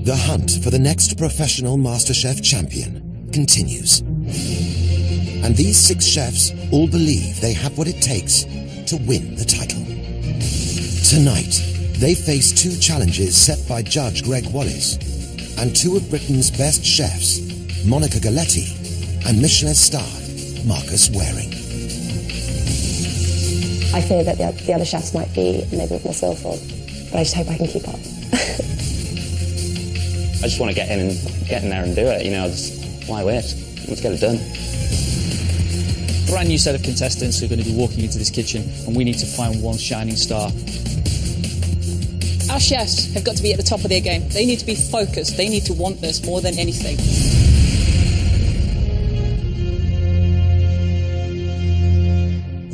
The hunt for the next professional Masterchef champion continues. And these 6 chefs all believe they have what it takes to win the title. Tonight, they face 2 challenges set by Judge Greg Wallace and 2 of Britain's best chefs, Monica Galetti and Michelin-starred Marcus Waring. I fear that the other chefs might be maybe more skillful, but I just hope I can keep up. I just want to get in there and do it, you know, why wait? Let's get it done. Brand new set of contestants who are going to be walking into this kitchen, and we need to find one shining star. Our chefs have got to be at the top of their game. They need to be focused. They need to want this more than anything.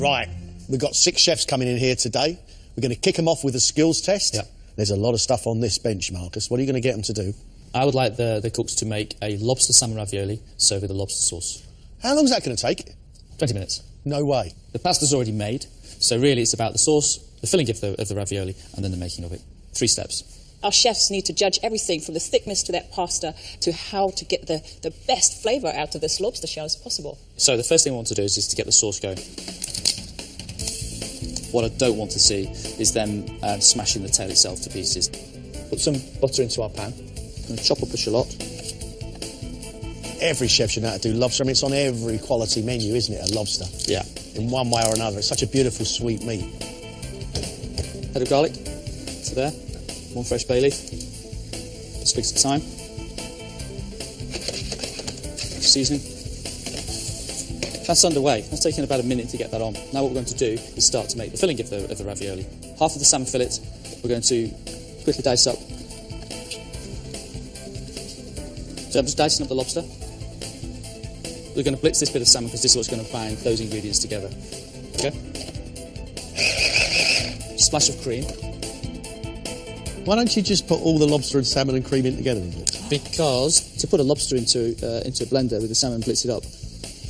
Right, we've got 6 chefs coming in here today. We're going to kick them off with a skills test. Yep. There's a lot of stuff on this bench, Marcus. What are you going to get them to do? I would like the cooks to make a lobster salmon ravioli served with a lobster sauce. How long is that going to take? 20 minutes. No way. The pasta's already made, so really it's about the sauce, the filling of the ravioli, and then the making of it. 3 steps. Our chefs need to judge everything from the thickness to that pasta to how to get the best flavour out of this lobster shell as possible. So the first thing I want to do is to get the sauce going. What I don't want to see is them smashing the tail itself to pieces. Put some butter into our pan. I'm going to chop up a shallot. Every chef should know how to do lobster. I mean, it's on every quality menu, isn't it, a lobster? Yeah. In one way or another. It's such a beautiful, sweet meat. Head of garlic to there. 1 fresh bay leaf. Sprigs of thyme. Seasoning. That's underway. That's taking about a minute to get that on. Now what we're going to do is start to make the filling of the ravioli. Half of the salmon fillet we're going to quickly dice up. So I'm just dicing up the lobster. We're going to blitz this bit of salmon because this is what's going to bind those ingredients together. Okay? Splash of cream. Why don't you just put all the lobster and salmon and cream in together? Because to put a lobster into a blender with the salmon, blitz it up.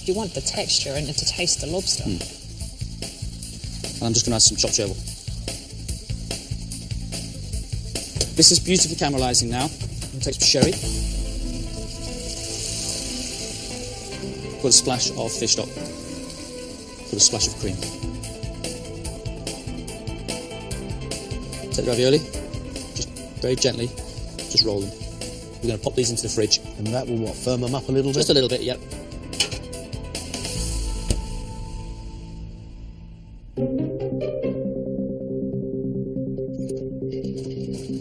You want the texture and to taste the lobster. And I'm just going to add some chopped chervil. This is beautifully caramelising now. I'm going to take some sherry. Put a splash of fish stock. Put a splash of cream. Take the ravioli. Just very gently, just roll them. We're going to pop these into the fridge. And that will, what, firm them up a little bit? Just a little bit, yep.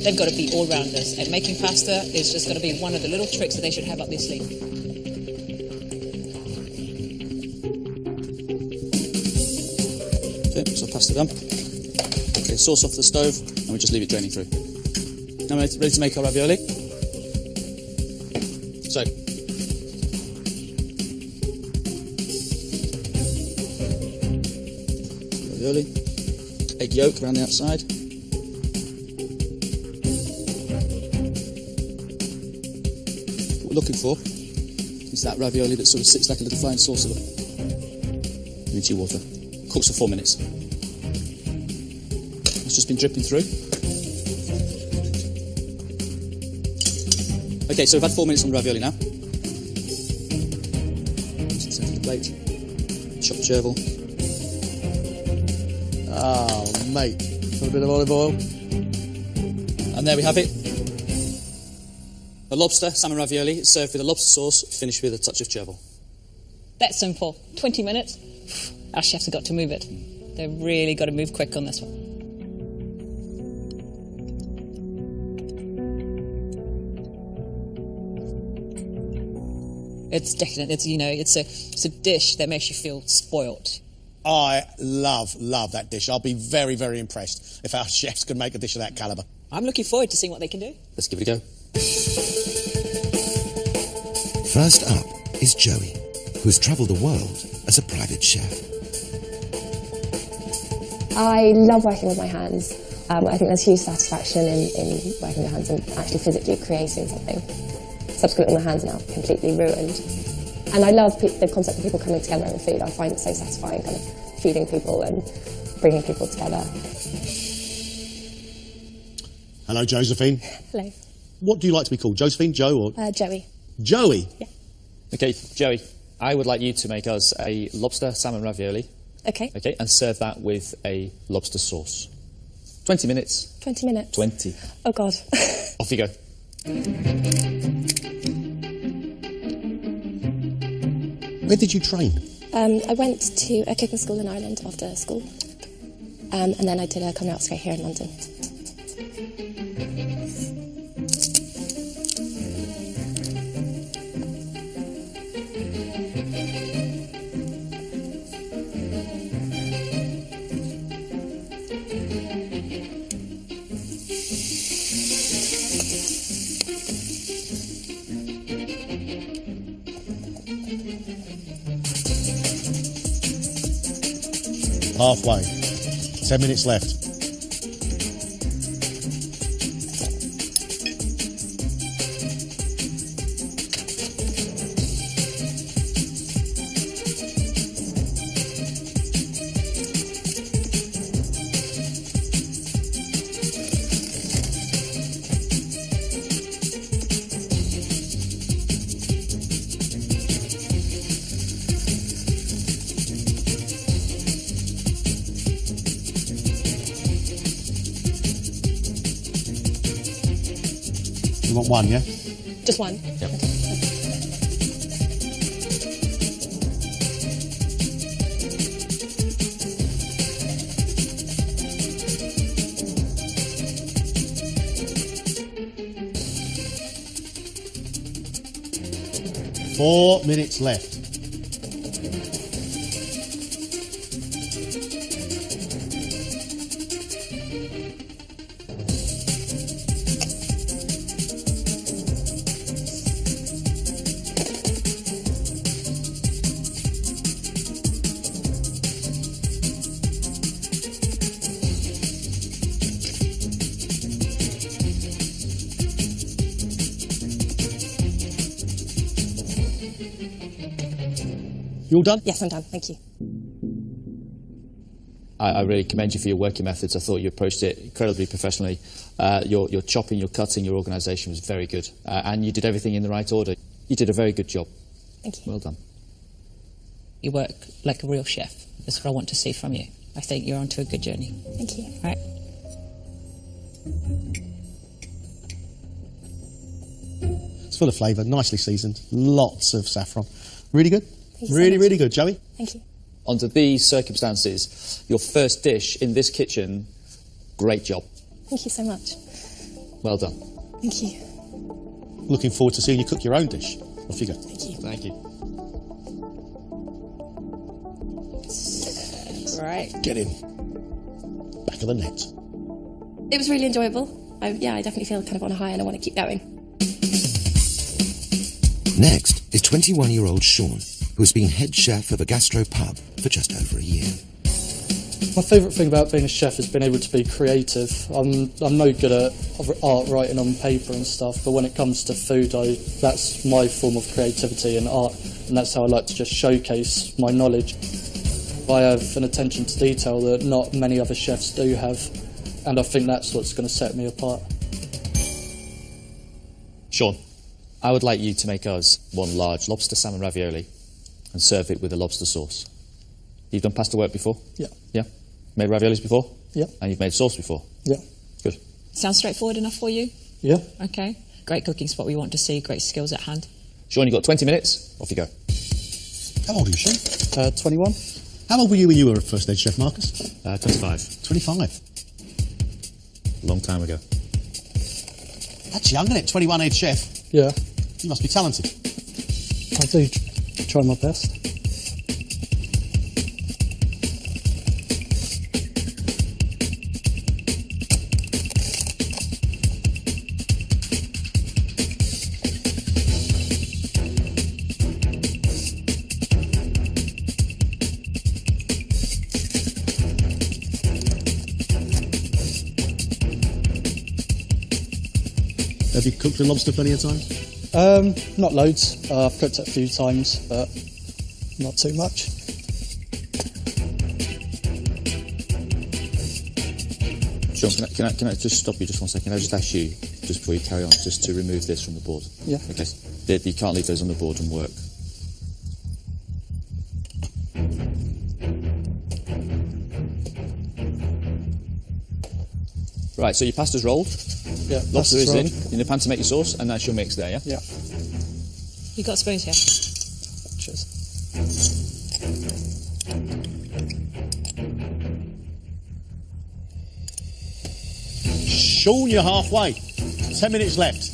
They've got to be all-rounders, and making pasta is just going to be one of the little tricks that they should have up their sleeve. Okay, so pasta done. Okay, sauce off the stove, and we just leave it draining through. Now we're ready to make our ravioli. So, ravioli, egg yolk around the outside. What we're looking for is that ravioli that sort of sits like a little flying saucer into your water. Cooks for 4 minutes. It's just been dripping through. Okay, so we've had 4 minutes on the ravioli now. Just centre the plate. Chopped chervil. Oh, mate. A bit of olive oil. And there we have it. A lobster salmon ravioli served with a lobster sauce, finished with a touch of chervil. That's simple. 20 minutes. Our chefs have got to move it. They've really got to move quick on this one. It's decadent. It's, you know, it's a dish that makes you feel spoilt. I love that dish. I'll be very, very impressed if our chefs could make a dish of that calibre. I'm looking forward to seeing what they can do. Let's give it a go. First up is Joey, who's travelled the world as a private chef. I love working with my hands. I think there's huge satisfaction in working with hands and actually physically creating something. Subsequently, my hands are now completely ruined. And I love the concept of people coming together over food. I find it so satisfying, kind of feeding people and bringing people together. Hello, Josephine. Hello. What do you like to be called? Josephine, Joe, or Joey. Joey? Yeah. Okay, Joey, I would like you to make us a lobster salmon ravioli. Okay. Okay, and serve that with a lobster sauce. 20 minutes. 20 minutes. 20. Oh, God. Off you go. Where did you train? I went to a cooking school in Ireland after school. And then I did a coming out straight here in London. Halfway. 10 minutes left. You want one, yeah? Just one. Yep. Four minutes left. You all done? Yes, I'm done. Thank you. I really commend you for your working methods. I thought you approached it incredibly professionally. Your chopping, your cutting, your organisation was very good. And you did everything in the right order. You did a very good job. Thank you. Well done. You work like a real chef. That's what I want to see from you. I think you're onto a good journey. Thank you. Right. It's full of flavour, nicely seasoned, lots of saffron. Really good. Thank you so Really, much. really good, Joey. Thank you. Under these circumstances, your first dish in this kitchen, great job. Thank you so much. Well done. Thank you. Looking forward to seeing you cook your own dish. Off you go. Thank you. Thank you. Right. Get in. Back of the net. It was really enjoyable. I definitely feel kind of on a high and I want to keep going. Next is 21-year-old Sean, who has been head chef of a gastro pub for just over a year. My favourite thing about being a chef is being able to be creative. I'm no good at art writing on paper and stuff, but when it comes to food, that's my form of creativity and art, and that's how I like to just showcase my knowledge. I have an attention to detail that not many other chefs do have, and I think that's what's going to set me apart. Sean, I would like you to make us one large lobster salmon ravioli and serve it with a lobster sauce. You've done pasta work before? Yeah. Yeah? Made raviolis before? Yeah. And you've made sauce before? Yeah. Good. Sounds straightforward enough for you? Yeah. Okay. Great cooking's what we want to see, great skills at hand. Sean, you've got 20 minutes. Off you go. How old are you, Sean? 21. How old were you when you were first head chef, Marcus? 25. 25. Long time ago. That's young, isn't it? 21 head chef. Yeah. You must be talented. I do try my best. Have you cooked a lobster plenty of times? Not loads. I've cooked it a few times, but not too much. Sean, can I just stop you just 1 second? I just ask you, just before you carry on, just to remove this from the board. Yeah. Okay. You can't leave those on the board and work. Right, so your pasta's rolled. Yeah. Lobster pasta's is rolled. in the pan to make your sauce, and that's your mix there, yeah? Yeah. You got spoons here? Cheers. Sean, you're halfway. 10 minutes left.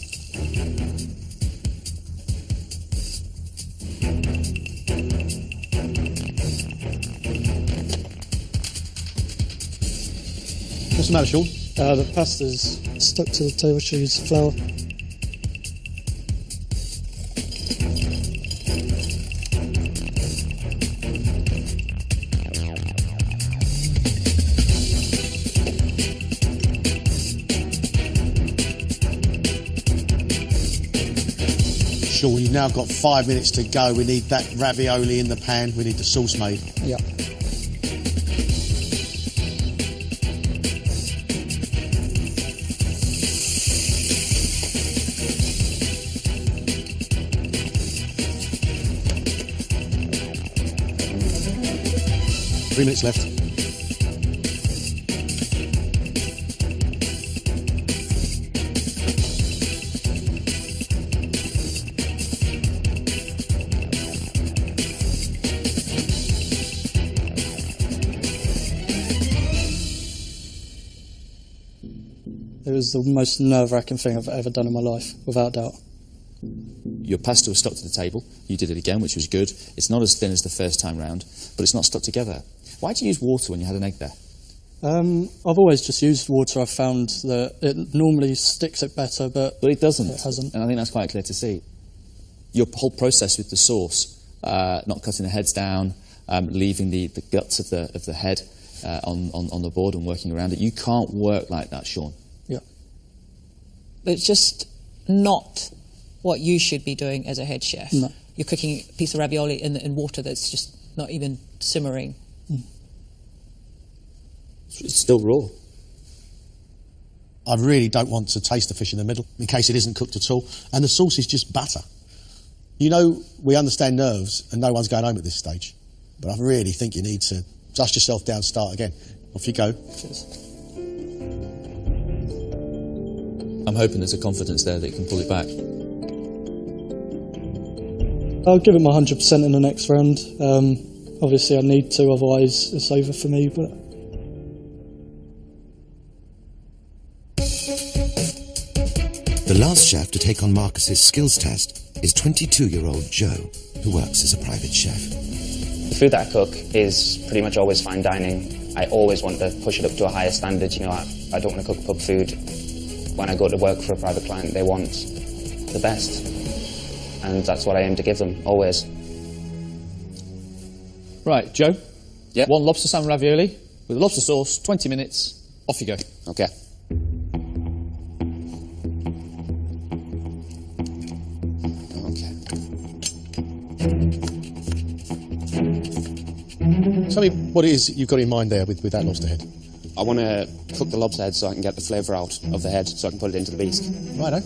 What's the matter, Sean? The pasta's stuck to the table. Should use flour. Sean, you've now got 5 minutes to go. We need that ravioli in the pan. We need the sauce made. Yeah. Three minutes left. It was the most nerve-wracking thing I've ever done in my life, without doubt. Your pasta was stuck to the table. You did it again, which was good. It's not as thin as the first time round, but it's not stuck together. Why did you use water when you had an egg there? I've always just used water. I've found that it normally sticks it better, but But it doesn't. It hasn't. And I think that's quite clear to see. Your whole process with the sauce, not cutting the heads down, leaving the guts of the head on the board and working around it, you can't work like that, Sean. yeah. But it's just not what you should be doing as a head chef. No. You're cooking a piece of ravioli in water that's just not even simmering. It's still raw. I really don't want to taste the fish in the middle in case it isn't cooked at all. And the sauce is just butter. You know, we understand nerves and no one's going home at this stage. But I really think you need to dust yourself down, start again. Off you go. Cheers. I'm hoping there's a confidence there that you can pull it back. I'll give it my 100% in the next round. Obviously I need to, otherwise it's over for me, but... The last chef to take on Marcus's skills test is 22-year-old Joe, who works as a private chef. The food that I cook is pretty much always fine dining. I always want to push it up to a higher standard. You know, I don't want to cook pub food. When I go to work for a private client, they want the best. And that's what I aim to give them, always. Right, Joe? Yep. 1 lobster salmon ravioli with lobster sauce, 20 minutes, off you go. Okay. Tell me what it is you've got in mind there with that lobster head. I want to cook the lobster head so I can get the flavour out of the head so I can put it into the beast. Righto.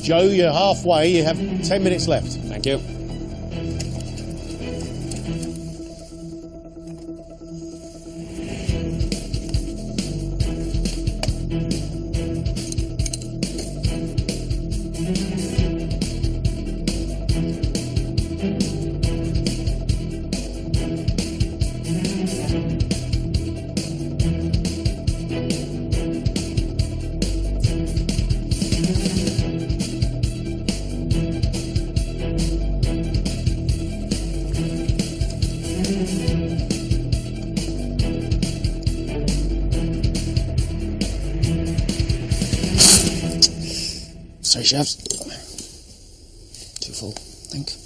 Joe, you're halfway. You have 10 minutes left. Thank you. Sorry, chefs. Too full, I think.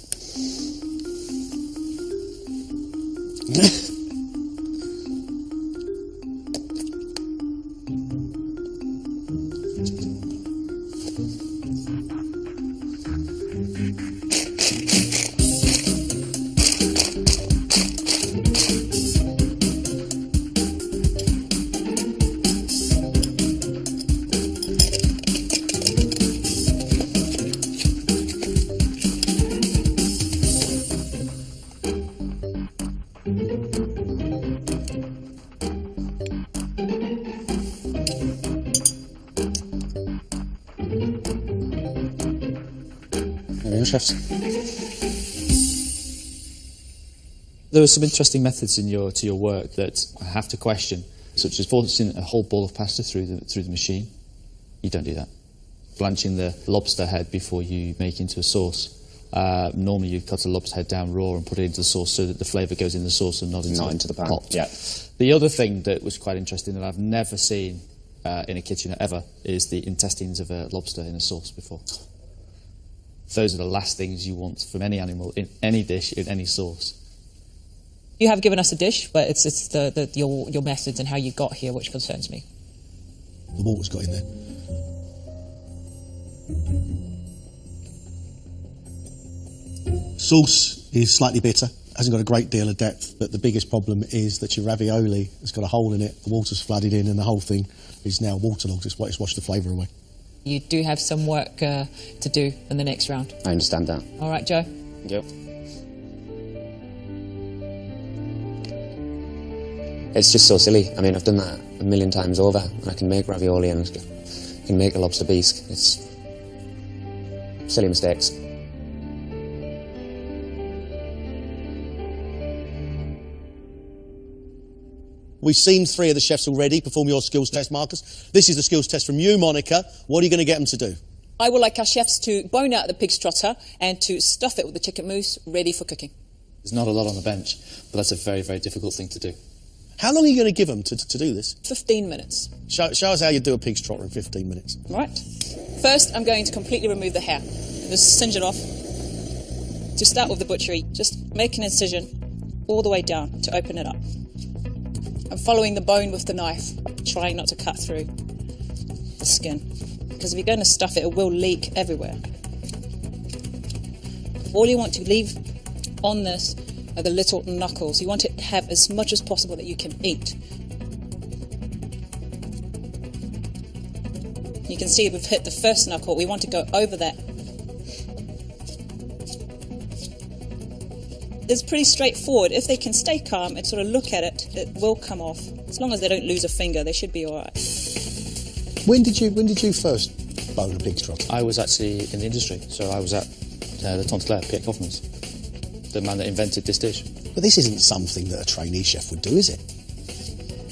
Chefs. There are some interesting methods in your work that I have to question, such as forcing a whole bowl of pasta through the machine. You don't do that. Blanching the lobster head before you make into a sauce. Normally you cut a lobster head down raw and put it into the sauce so that the flavour goes in the sauce and not into the pan. Pot. Yeah. The other thing that was quite interesting that I've never seen in a kitchen ever is the intestines of a lobster in a sauce before. Those are the last things you want from any animal, in any dish, in any sauce. You have given us a dish, but it's your methods and how you got here which concerns me. The water's got in there. Sauce is slightly bitter, hasn't got a great deal of depth, but the biggest problem is that your ravioli has got a hole in it, the water's flooded in, and the whole thing is now waterlogged. It's washed the flavour away. You do have some work to do in the next round. I understand that. All right, Joe? Yep. It's just so silly. I mean, I've done that a million times over, and I can make ravioli and I can make a lobster bisque. It's silly mistakes. We've seen 3 of the chefs already perform your skills test, Marcus. This is the skills test from you, Monica. What are you going to get them to do? I would like our chefs to bone out the pig's trotter and to stuff it with the chicken mousse ready for cooking. There's not a lot on the bench, but that's a very, very difficult thing to do. How long are you going to give them to do this? 15 minutes. Show us how you do a pig's trotter in 15 minutes. Right. First, I'm going to completely remove the hair. Just singe it off. To start with the butchery, just make an incision all the way down to open it up. I'm following the bone with the knife, trying not to cut through the skin. Because if you're going to stuff it, it will leak everywhere. All you want to leave on this are the little knuckles. You want to have as much as possible that you can eat. You can see we've hit the first knuckle. We want to go over that. It's pretty straightforward. If they can stay calm and sort of look at it, it will come off. As long as they don't lose a finger, they should be all right. When did you first bone a pig's trotter? I was actually in the industry, so I was at the Tonteleur, Pierre Kaufmann's, the man that invented this dish. But this isn't something that a trainee chef would do, is it?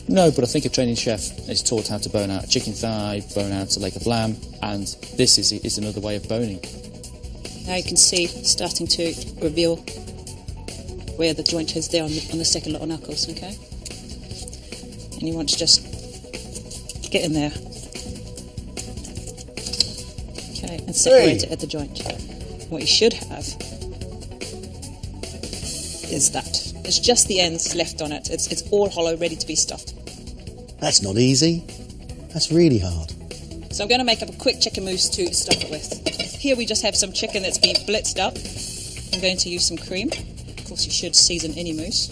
No, but I think a training chef is taught how to bone out a chicken thigh, bone out a leg of lamb, and this is another way of boning. Now you can see starting to reveal where the joint is there on the second little knuckles, okay? And you want to just get in there. Okay, and separate it at the joint. What you should have is that. It's just the ends left on it. It's all hollow, ready to be stuffed. That's not easy. That's really hard. So I'm going to make up a quick chicken mousse to stuff it with. Here we just have some chicken that's been blitzed up. I'm going to use some cream. Of course, you should season any mousse.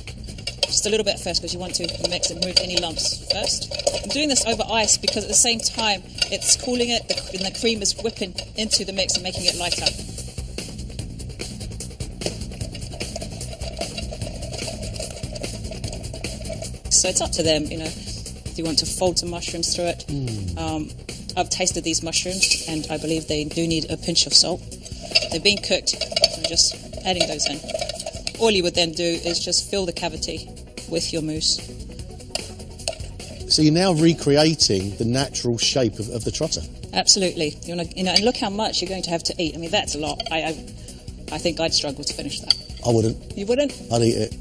Just a little bit first because you want to mix and remove any lumps first. I'm doing this over ice because at the same time it's cooling it and the cream is whipping into the mix and making it lighter. So it's up to them, you know, if you want to fold some mushrooms through it. I've tasted these mushrooms and I believe they do need a pinch of salt. They've been cooked, so just adding those in. All you would then do is just fill the cavity with your mousse. So you're now recreating the natural shape of the trotter. Absolutely. You know, and look how much you're going to have to eat. I mean, that's a lot. I think I'd struggle to finish that. I wouldn't. You wouldn't? I'd eat it.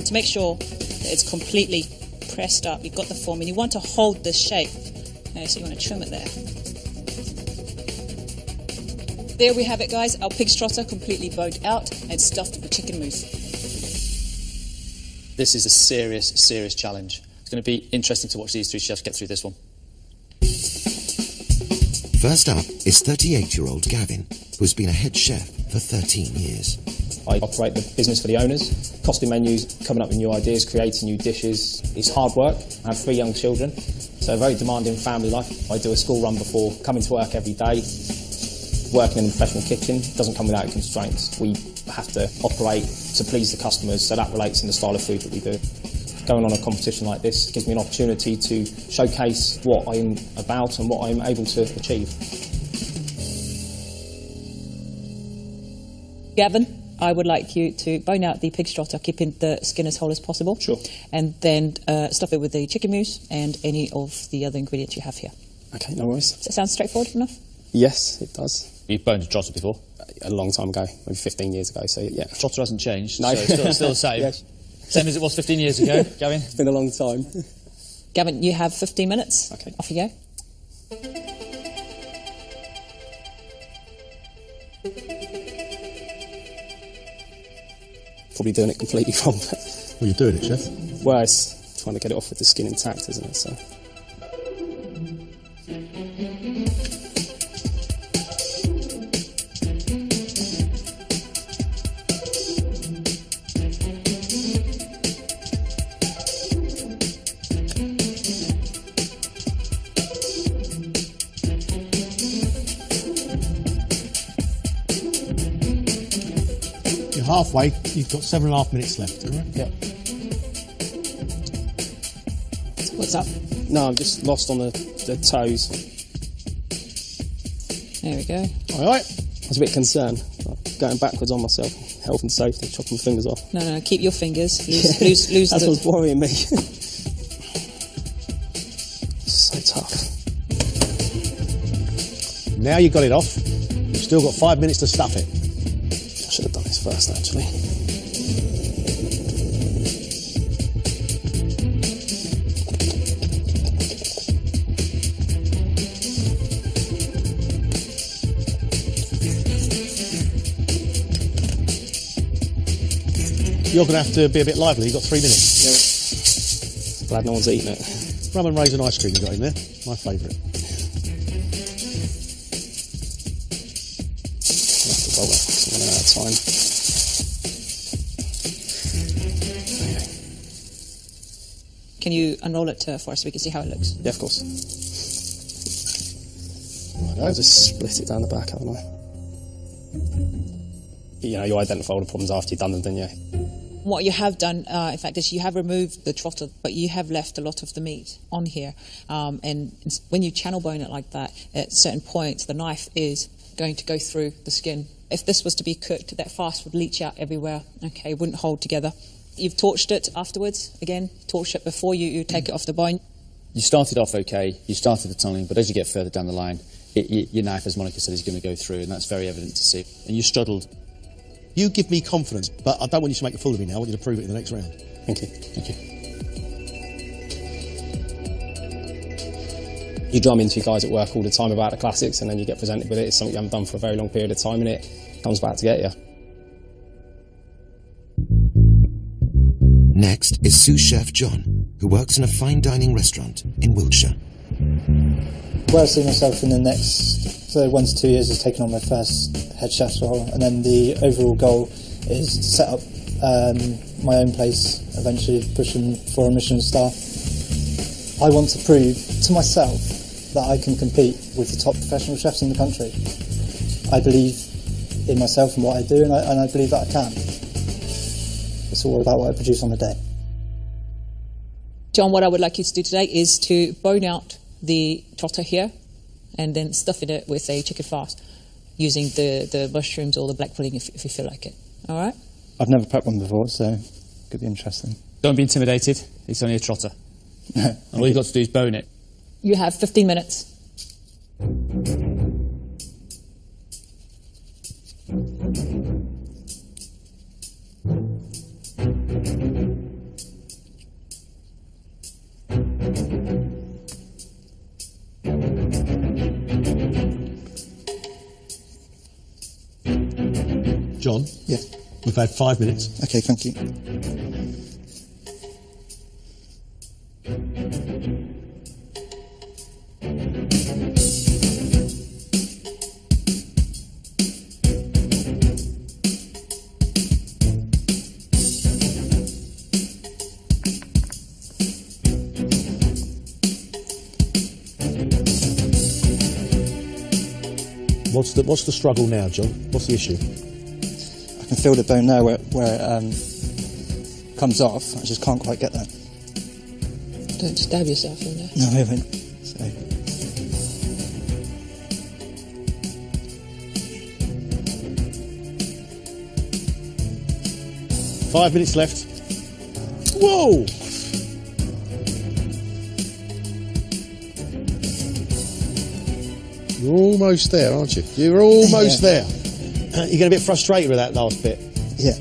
to make sure that it's completely pressed up. You've got the form, and you want to hold this shape. Okay, so you want to trim it there. There we have it, guys. Our pig's trotter completely boned out and stuffed with chicken mousse. This is a serious, serious challenge. It's going to be interesting to watch these three chefs get through this one. First up is 38-year-old Gavin, who's been a head chef for 13 years. I operate the business for the owners, costing menus, coming up with new ideas, creating new dishes. It's hard work. I have 3 young children, so a very demanding family life. I do a school run before coming to work every day. Working in a professional kitchen doesn't come without constraints. We have to operate to please the customers, so that relates in the style of food that we do. Going on a competition like this gives me an opportunity to showcase what I'm about and what I'm able to achieve. Gavin, I would like you to bone out the pig's trotter, keeping the skin as whole as possible. Sure. And then stuff it with the chicken mousse and any of the other ingredients you have here. Okay, no worries. Does that sound straightforward enough? Yes, it does. You've boned a trotter before? A long time ago, maybe 15 years ago, so yeah. Trotter hasn't changed, No. so it's still the same. Yes. Same as it was 15 years ago, Gavin? It's been a long time. Gavin, you have 15 minutes. Okay. Off you go. Probably doing it completely wrong. Well, you're doing it, chef. Well, it's trying to get it off with the skin intact, isn't it? So. You're halfway. You've got 7.5 minutes left, all right? Yeah. What's up? No, I'm just lost on the toes. There we go. All right. I was a bit concerned. Going backwards on myself. Health and safety, chopping my fingers off. No, keep your fingers. Lose That's the... what's worrying me. So tough. Now you've got it off. You've still got 5 minutes to stuff it. I should have done this first, actually. You're going to have to be a bit lively. You've got 3 minutes. Glad no one's eating it. Rum and raisin ice cream you got in there. My favourite. I'll have to roll it. I'm running out of time. Okay. Can you unroll it for us so we can see how it looks? Yeah, of course. I'll just split it down the back, haven't I? You know, you identify all the problems after you've done them, didn't you? What you have done, in fact, is you have removed the trotter, but you have left a lot of the meat on here. And when you channel bone it like that, at certain points, the knife is going to go through the skin. If this was to be cooked, that fat would leach out everywhere. Okay, it wouldn't hold together. You've torched it afterwards. Again, torch it before you take it off the bone. You started off okay, you started the tunneling, but as you get further down the line, your knife, as Monica said, is going to go through, and that's very evident to see. And you struggled. You give me confidence, but I don't want you to make a fool of me now. I want you to prove it in the next round. Thank you. Thank you. You drum into you guys at work all the time about the classics, and then you get presented with it. It's something you haven't done for a very long period of time, and it comes back to get you. Next is sous chef John, who works in a fine dining restaurant in Wiltshire. Where I see myself in the next 1 to 2 years is taking on my first head chef's role, and then the overall goal is to set up my own place, eventually pushing for a Michelin star. I want to prove to myself that I can compete with the top professional chefs in the country. I believe in myself and what I do, and I believe that I can. It's all about what I produce on the day. John, what I would like you to do today is to bone out the trotter here and then stuff it with a chicken farce using the mushrooms or the black pudding if you feel like it. All right? I've never prepped one before, so it could be interesting. Don't be intimidated, it's only a trotter. And all you've got to do is bone it. You have 15 minutes. on. Yeah. We've had 5 minutes. Okay, thank you. What's the struggle now, John? What's the issue? I can feel the bone there where it comes off. I just can't quite get there. Don't stab yourself in there. No, I haven't. So. Five minutes left. Whoa! You're almost there, aren't you? You're almost there. You get a bit frustrated with that last bit. Yeah.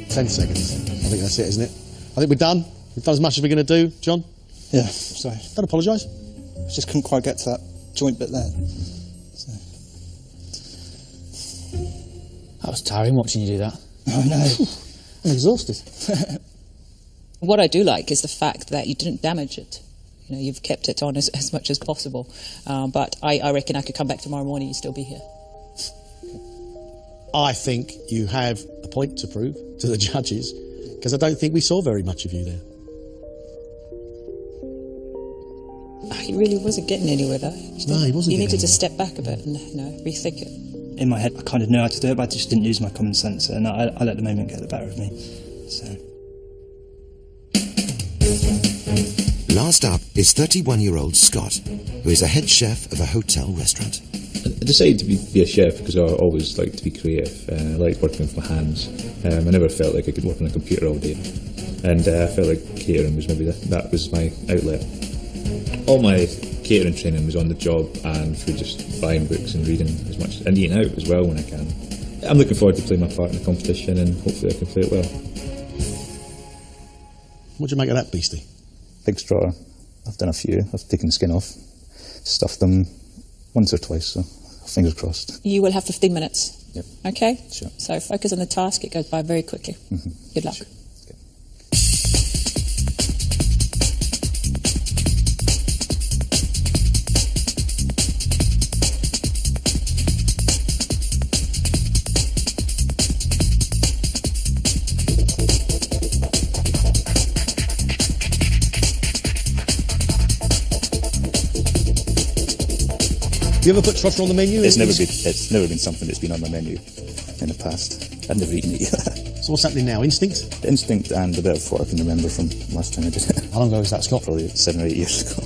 Ten seconds. I think that's it, isn't it? I think we're done. We've done as much as we're going to do, John. Yeah, sorry. Don't apologise. I just couldn't quite get to that joint bit there. So. That was tiring watching you do that. I know. I'm exhausted. What I do like is the fact that you didn't damage it. You know, you've kept it on as much as possible. But I reckon I could come back tomorrow morning and you'd still be here. I think you have a point to prove to the judges, because I don't think we saw very much of you there. He really wasn't getting anywhere though. No, he wasn't. You needed getting to step back a bit and rethink it. In my head, I kind of knew how to do it, but I just didn't use my common sense, and I let the moment get the better of me. So. Last up is 31-year-old Scott, who is a head chef of a hotel restaurant. I decided to be a chef because I always liked to be creative. I liked working with my hands. I never felt like I could work on a computer all day, and I felt like catering was maybe that was my outlet. All my catering training was on the job and through just buying books and reading as much and eating out as well when I can. I'm looking forward to playing my part in the competition and hopefully I can play it well. What do you make of that, Beastie? Big straw. I've done a few. I've taken the skin off, stuffed them once or twice, so fingers crossed. You will have 15 minutes. Yep. Okay? Sure. So focus on the task. It goes by very quickly. Mm-hmm. Good luck. Sure. You ever put trotter on the menu? It's never been something that's been on my menu in the past. I've never eaten it either. So what's happening now? Instinct? Instinct and a bit of what I can remember from last time I did it. How long ago was that, Scott? Probably 7 or 8 years ago.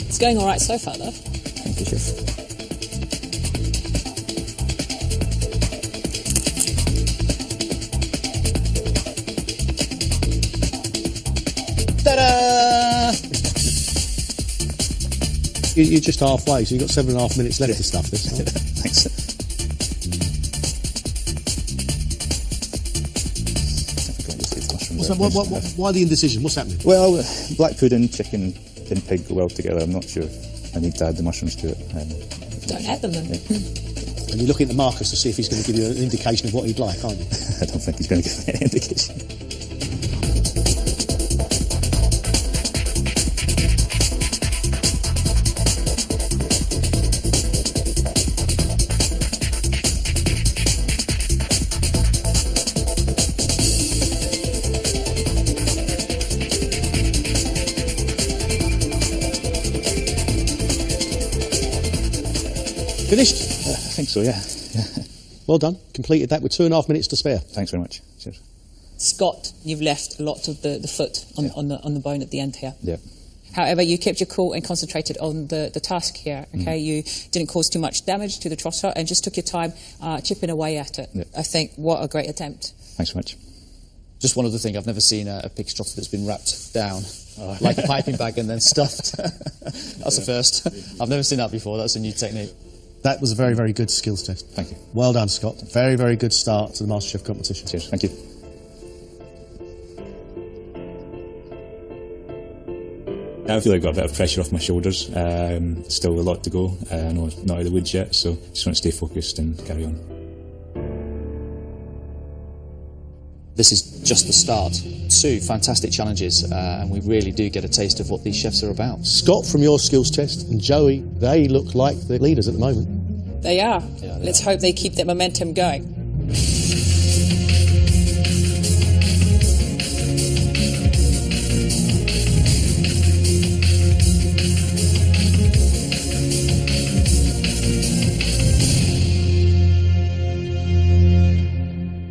It's going all right so far, though. Thank you, Chef. Ta-da! You're just halfway, so you've got 7.5 minutes left to stuff this. Thanks. Why the indecision? What's happening? Well, black pudding, chicken and pig go well together. I'm not sure I need to add the mushrooms to it. Don't add them then. Yeah. And you're looking at Marcus to see if he's going to give you an indication of what he'd like, aren't you? I don't think he's going to give me any indication. Finished? I think so, yeah. Well done. Completed that with 2.5 minutes to spare. Thanks very much. Cheers. Scott, you've left a lot of the foot on the bone at the end here. Yeah. However, you kept your cool and concentrated on the task here, okay? You didn't cause too much damage to the trotter and just took your time chipping away at it. Yeah. I think, what a great attempt. Thanks so much. Just one other thing, I've never seen a pig strother that's been wrapped down like a piping bag and then stuffed. That's the first. I've never seen that before. That's a new technique. That was a very, very good skills test. Thank you. Well done, Scott. Very, very good start to the MasterChef competition. Cheers. Thank you. I feel like I've got a bit of pressure off my shoulders. Still a lot to go. I know I'm not out of the woods yet, so just want to stay focused and carry on. This is just the start. 2 fantastic challenges, and we really do get a taste of what these chefs are about. Scott, from your skills test, and Joey, they look like the leaders at the moment. They are. Let's hope they keep that momentum going.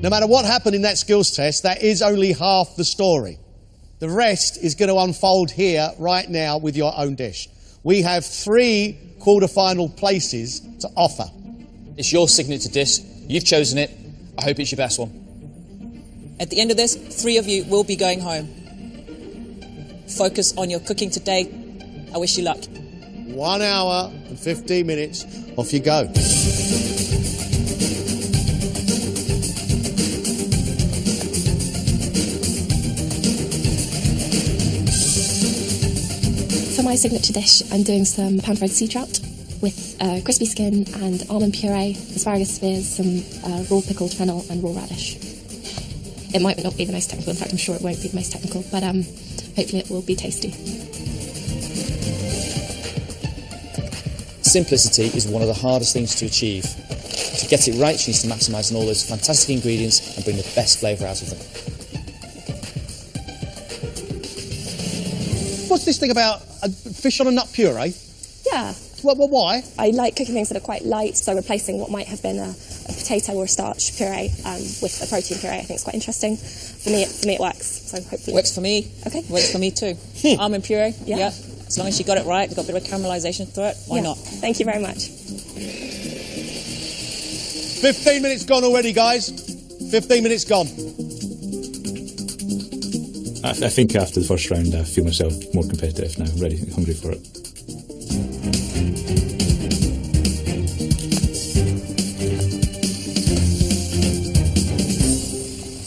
No matter what happened in that skills test, that is only half the story. The rest is going to unfold here right now with your own dish. We have 3 quarter-final places to offer. It's your signature dish. You've chosen it. I hope it's your best one. At the end of this, 3 of you will be going home. Focus on your cooking today. I wish you luck. 1 hour and 15 minutes. Off you go. For my signature dish, I'm doing some pan-fried sea trout with crispy skin and almond puree, asparagus spears, some raw pickled fennel and raw radish. It might not be the most technical, in fact I'm sure it won't be the most technical, but hopefully it will be tasty. Simplicity is one of the hardest things to achieve. To get it right, she needs to maximise on all those fantastic ingredients and bring the best flavour out of them. What's this thing about fish on a nut puree? Yeah. Why? I like cooking things that are quite light, so replacing what might have been a potato or a starch puree with a protein puree I think is quite interesting. For me it works, so hopefully... Works for me. Okay. Works for me too. Almond puree, yeah. As long as you got it right, got a bit of caramelisation through it, why not? Thank you very much. 15 minutes gone already, guys. 15 minutes gone. I think after the first round I feel myself more competitive now, ready, hungry for it.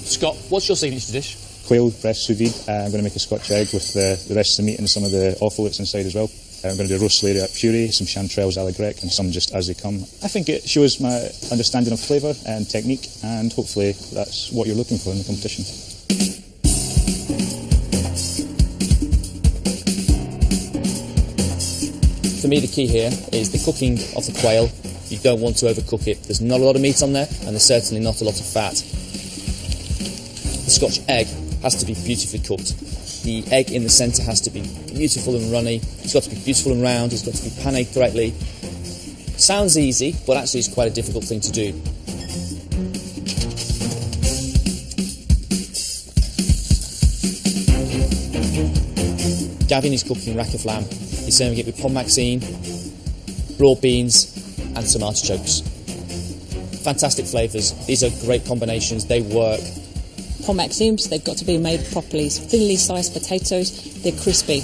Scott, what's your signature dish? Quail breast sous vide. I'm going to make a Scotch egg with the rest of the meat and some of the offal that's inside as well. I'm going to do a roast lariat puree, some chanterelles a la grecque and some just as they come. I think it shows my understanding of flavour and technique, and hopefully that's what you're looking for in the competition. For me, the key here is the cooking of the quail. You don't want to overcook it. There's not a lot of meat on there, and there's certainly not a lot of fat. The Scotch egg has to be beautifully cooked. The egg in the centre has to be beautiful and runny. It's got to be beautiful and round. It's got to be pané correctly. Sounds easy, but actually it's quite a difficult thing to do. Gavin is cooking rack of lamb. He's serving it with pomme maxine, raw beans and some artichokes. Fantastic flavours. These are great combinations. They work. Pomme maximes, they've got to be made properly. Thinly sliced potatoes, they're crispy.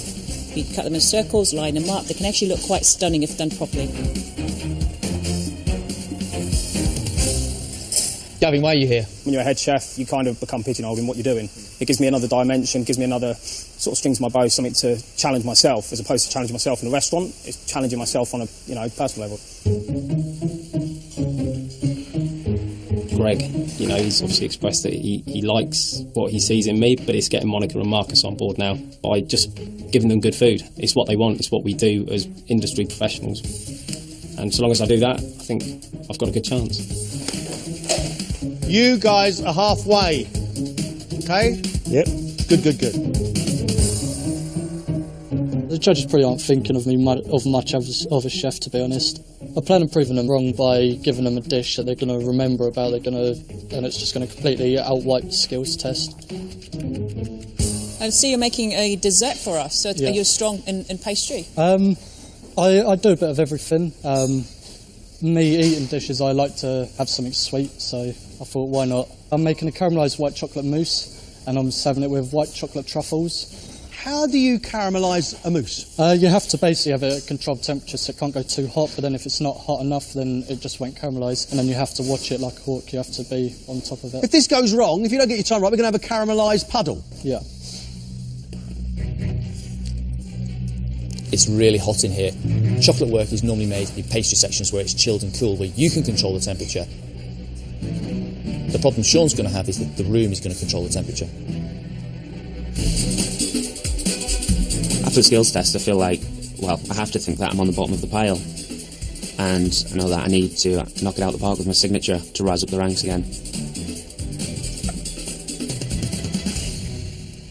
You cut them in circles, line them up. They can actually look quite stunning if done properly. Gavin, why are you here? When you're a head chef, you kind of become pigeonholed in what you're doing. It gives me another dimension, gives me another sort of string to my bow, something to challenge myself, as opposed to challenging myself in a restaurant. It's challenging myself on a personal level. Greg, he's obviously expressed that he likes what he sees in me, but it's getting Monica and Marcus on board now by just giving them good food. It's what they want, it's what we do as industry professionals. And so long as I do that, I think I've got a good chance. You guys are halfway. Okay? Yep. Good. The judges probably aren't thinking of me much of a chef, to be honest. I plan on proving them wrong by giving them a dish that they're going to remember about. And it's just going to completely outwipe the skills test. And see, you're making a dessert for us. So are you strong in pastry? I do a bit of everything. Me eating dishes, I like to have something sweet, so I thought, why not? I'm making a caramelised white chocolate mousse and I'm serving it with white chocolate truffles. How do you caramelise a mousse? You have to basically have a controlled temperature, so it can't go too hot, but then if it's not hot enough, then it just won't caramelise, and then you have to watch it like a hawk. You have to be on top of it. If this goes wrong, if you don't get your time right, we're going to have a caramelised puddle. Yeah. It's really hot in here. Chocolate work is normally made in pastry sections where it's chilled and cool, where you can control the temperature. The problem Sean's going to have is that the room is going to control the temperature. After the skills test, I feel like, well, I have to think that I'm on the bottom of the pile. And I know that I need to knock it out of the park with my signature to rise up the ranks again.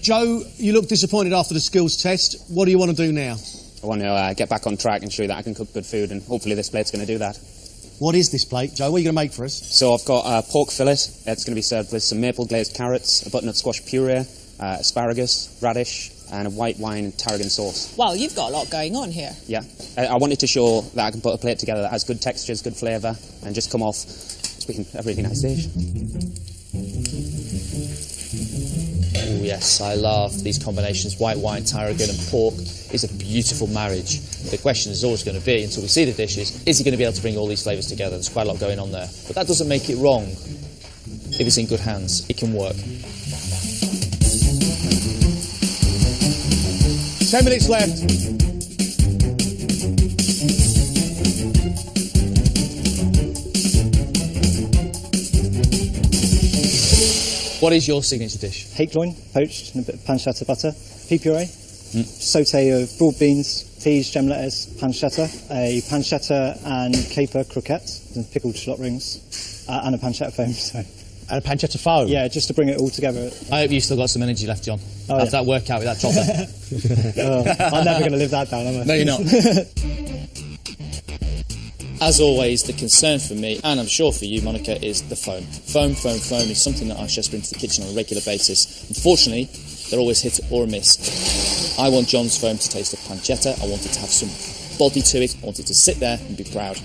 Joe, you look disappointed after the skills test. What do you want to do now? I want to get back on track and show you that I can cook good food, and hopefully this plate's going to do that. What is this plate, Joe? What are you going to make for us? So I've got a pork fillet. It's going to be served with some maple glazed carrots, a butternut squash puree, asparagus, radish, and a white wine and tarragon sauce. Well, you've got a lot going on here. Yeah. I wanted to show that I can put a plate together that has good textures, good flavour, and just come off being a really nice dish. Oh yes, I love these combinations. White wine, tarragon and pork is a beautiful marriage. The question is always going to be, until we see the dishes, is he going to be able to bring all these flavours together? There's quite a lot going on there. But that doesn't make it wrong. If it's in good hands, it can work. 10 minutes left. What is your signature dish? Hake loin, poached, and a bit of pancetta butter. Pea puree, sauté of broad beans, peas, gem lettuce, pancetta, a pancetta and caper croquette, and pickled shallot rings, and a pancetta foam. So. And a pancetta foam? Yeah, just to bring it all together. I hope you've still got some energy left, John. After that workout with that chocolate. I'm never going to live that down, am I? No, you're not. As always, the concern for me, and I'm sure for you, Monica, is the foam. Foam is something that our chefs bring to the kitchen on a regular basis. Unfortunately, they're always hit or miss. I want John's foam to taste of pancetta. I want it to have some body to it. I want it to sit there and be proud.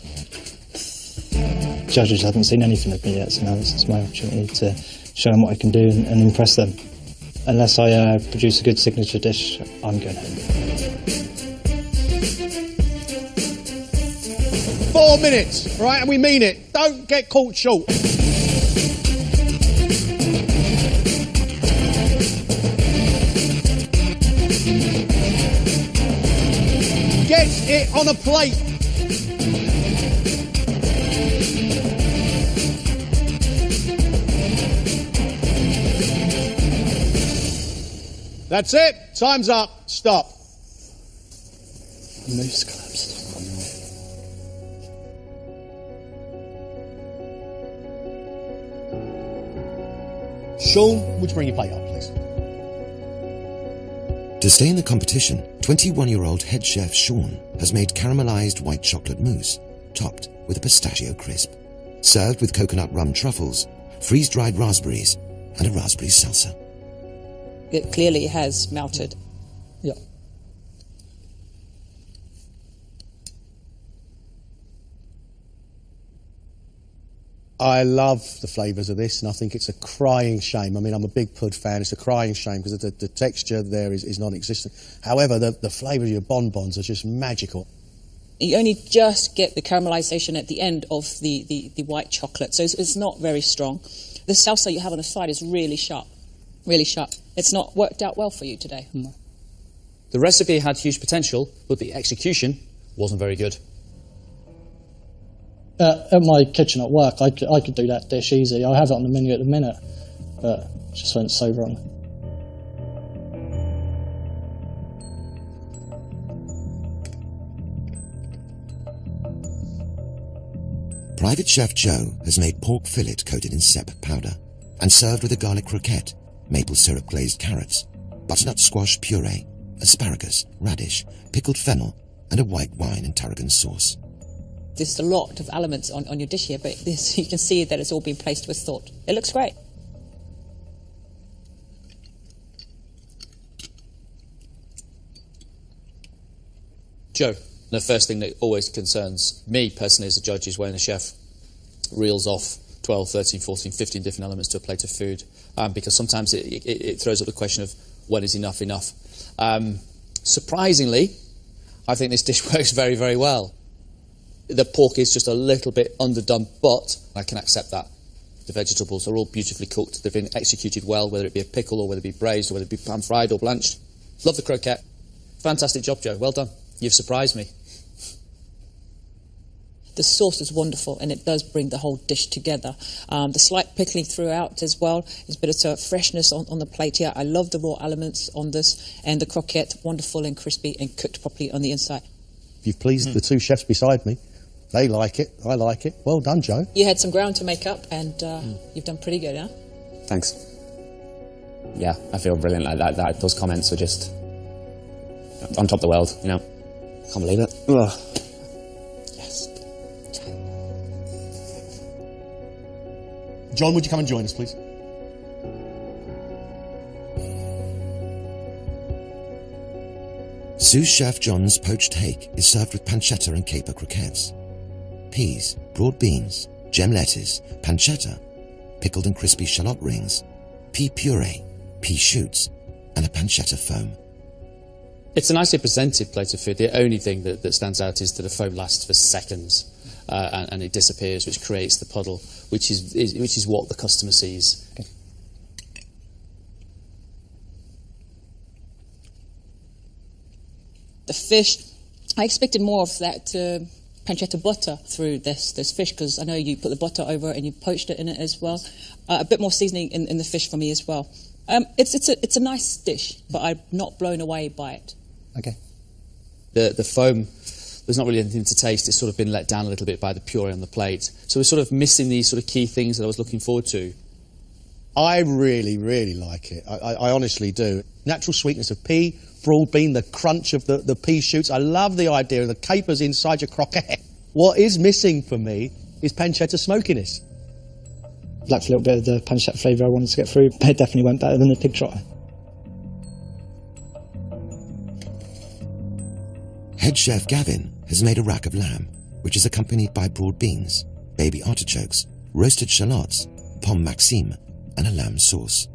Judges haven't seen anything of me yet, so now this is my opportunity to show them what I can do and impress them. Unless I produce a good signature dish, I'm going home. 4 minutes, right? And we mean it. Don't get caught short. Get it on a plate. That's it. Time's up. Stop. Moose collapsed. Sean, would you bring your plate up, please? To stay in the competition, 21-year-old head chef Sean has made caramelised white chocolate mousse, topped with a pistachio crisp, served with coconut rum truffles, freeze-dried raspberries, and a raspberry salsa. It clearly has melted. Yeah. I love the flavours of this, and I think it's a crying shame. I mean, I'm a big pud fan. It's a crying shame because the texture there is non-existent. However, the flavour of your bonbons are just magical. You only just get the caramelisation at the end of the white chocolate, so it's not very strong. The salsa you have on the side is really sharp, really sharp. It's not worked out well for you today. No. The recipe had huge potential, but the execution wasn't very good. At my kitchen at work, I could do that dish easy. I have it on the menu at the minute, but it just went so wrong. Private Chef Joe has made pork fillet coated in sep powder and served with a garlic croquette, maple syrup glazed carrots, butternut squash puree, asparagus, radish, pickled fennel, and a white wine and tarragon sauce. There's a lot of elements on your dish here, but this, you can see that it's all been placed with thought. It looks great. Joe, the first thing that always concerns me personally as a judge is when a chef reels off 12, 13, 14, 15 different elements to a plate of food, because sometimes it throws up the question of when is enough enough. Surprisingly, I think this dish works very, very well. The pork is just a little bit underdone, but I can accept that. The vegetables are all beautifully cooked. They've been executed well, whether it be a pickle or whether it be braised or whether it be pan-fried or blanched. Love the croquette. Fantastic job, Joe. Well done. You've surprised me. The sauce is wonderful, and it does bring the whole dish together. The slight pickling throughout as well. There's a bit of sort of freshness on the plate here. I love the raw elements on this, and the croquette, wonderful and crispy and cooked properly on the inside. You've pleased the two chefs beside me. They like it. I like it. Well done, Joe. You had some ground to make up, and you've done pretty good, huh? Thanks. Yeah, I feel brilliant like that. Those comments are just on top of the world, you know. Can't believe it. Ugh. Yes. John, would you come and join us, please? Sous Chef John's poached hake is served with pancetta and caper croquettes. Peas, broad beans, gem lettuce, pancetta, pickled and crispy shallot rings, pea puree, pea shoots, and a pancetta foam. It's a nicely presented plate of food. The only thing that stands out is that the foam lasts for seconds and it disappears, which creates the puddle, which is what the customer sees. Okay. The fish, I expected more of that pancetta butter through this fish, because I know you put the butter over it and you poached it in it as well. A bit more seasoning in the fish for me as well. It's a nice dish, but I'm not blown away by it. Okay. The foam, there's not really anything to taste. It's sort of been let down a little bit by the puree on the plate. So we're sort of missing these sort of key things that I was looking forward to. I really, really like it. I honestly do. Natural sweetness of pea, broad bean, the crunch of the pea shoots. I love the idea of the capers inside your croquette. What is missing for me is pancetta smokiness. Lacked a little bit of the pancetta flavour I wanted to get through, but it definitely went better than the pig trotter. Head chef Gavin has made a rack of lamb, which is accompanied by broad beans, baby artichokes, roasted shallots, pomme maxime, and a lamb sauce.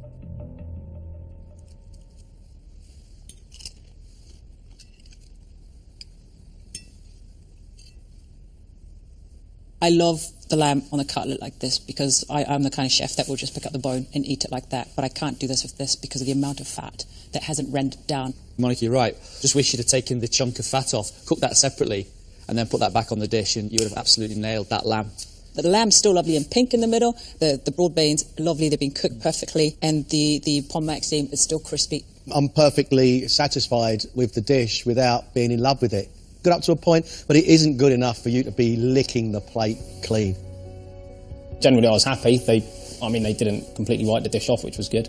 I love the lamb on a cutlet like this, because I'm the kind of chef that will just pick up the bone and eat it like that. But I can't do this with this because of the amount of fat that hasn't rendered down. Monica, you're right. Just wish you'd have taken the chunk of fat off, cooked that separately, and then put that back on the dish, and you would have absolutely nailed that lamb. But the lamb's still lovely and pink in the middle. The broad beans, lovely, they've been cooked perfectly. And the pomme maxime is still crispy. I'm perfectly satisfied with the dish without being in love with it. Good up to a point, but it isn't good enough for you to be licking the plate clean. Generally, I was happy. They didn't completely write the dish off, which was good.